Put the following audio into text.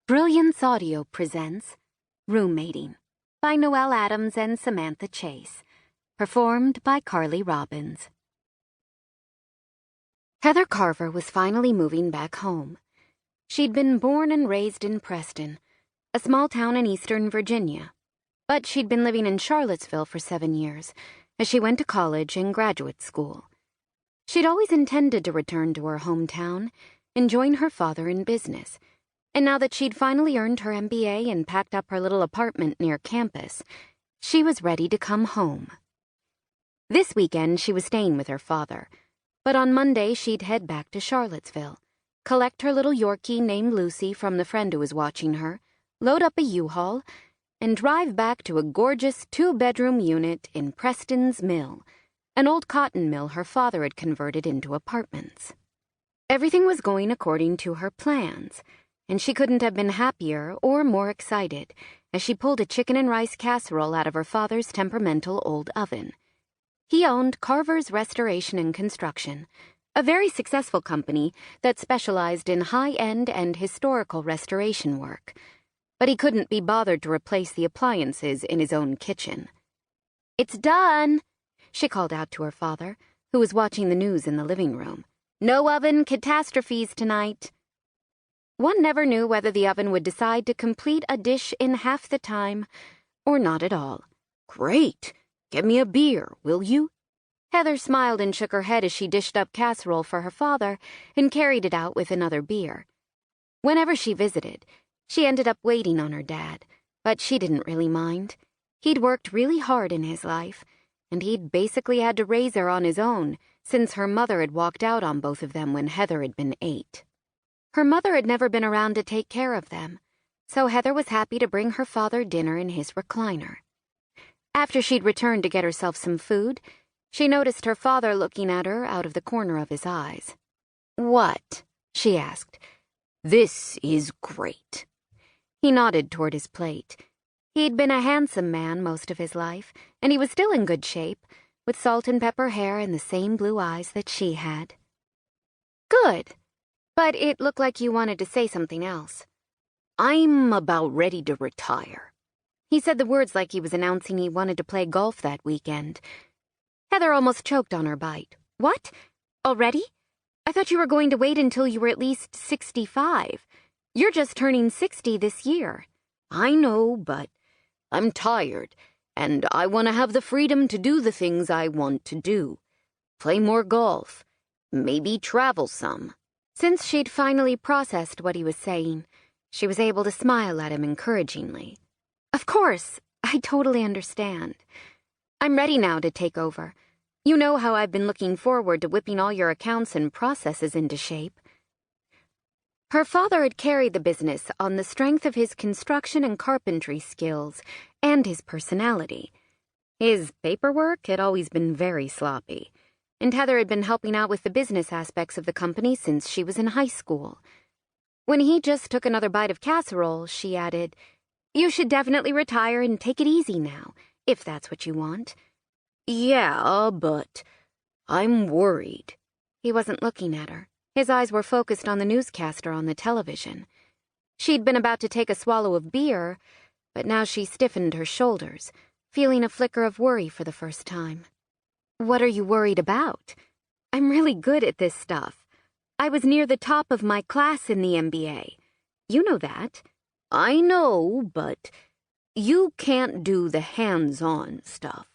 Brilliance Audio presents Roommating by Noelle Adams and Samantha Chase, performed by Carly Robbins. Heather Carver was finally moving back home. She'd been born and raised in Preston, a small town in eastern Virginia, but she'd been living in Charlottesville for 7 years as she went to college and graduate school. She'd always intended to return to her hometown and join her father in business. And now that she'd finally earned her MBA and packed up her little apartment near campus, she was ready to come home. This weekend, she was staying with her father, but on Monday she'd head back to Charlottesville, collect her little Yorkie named Lucy from the friend who was watching her, load up a U-Haul, and drive back to a gorgeous 2-bedroom unit in Preston's mill, an old cotton mill her father had converted into apartments. Everything was going according to her plans, and she couldn't have been happier or more excited as she pulled a chicken and rice casserole out of her father's temperamental old oven. He owned Carver's Restoration and Construction, a very successful company that specialized in high-end and historical restoration work, but he couldn't be bothered to replace the appliances in his own kitchen. "It's done," she called out to her father, who was watching the news in the living room. "No oven catastrophes tonight." One never knew whether the oven would decide to complete a dish in half the time, or not at all. "Great! Get me a beer, will you?" Heather smiled and shook her head as she dished up casserole for her father and carried it out with another beer. Whenever she visited, she ended up waiting on her dad, but she didn't really mind. He'd worked really hard in his life, and he'd basically had to raise her on his own since her mother had walked out on both of them when Heather had been 8. Her mother had never been around to take care of them, so Heather was happy to bring her father dinner in his recliner. After she'd returned to get herself some food, she noticed her father looking at her out of the corner of his eyes. "What?" she asked. "This is great." He nodded toward his plate. He'd been a handsome man most of his life, and he was still in good shape, with salt and pepper hair and the same blue eyes that she had. "Good. But it looked like you wanted to say something else." "I'm about ready to retire." He said the words like he was announcing he wanted to play golf that weekend. Heather almost choked on her bite. "What? Already? I thought you were going to wait until you were at least 65. You're just turning 60 this year." "I know, but I'm tired, and I want to have the freedom to do the things I want to do. Play more golf. Maybe travel some." Since she'd finally processed what he was saying, she was able to smile at him encouragingly. "Of course, I totally understand. I'm ready now to take over. You know how I've been looking forward to whipping all your accounts and processes into shape." Her father had carried the business on the strength of his construction and carpentry skills and his personality. His paperwork had always been very sloppy, and Heather had been helping out with the business aspects of the company since she was in high school. When he just took another bite of casserole, she added, "You should definitely retire and take it easy now, if that's what you want." "Yeah, but I'm worried." He wasn't looking at her. His eyes were focused on the newscaster on the television. She'd been about to take a swallow of beer, but now she stiffened her shoulders, feeling a flicker of worry for the first time. "What are you worried about? I'm really good at this stuff. I was near the top of my class in the MBA. You know that." "I know, but you can't do the hands-on stuff."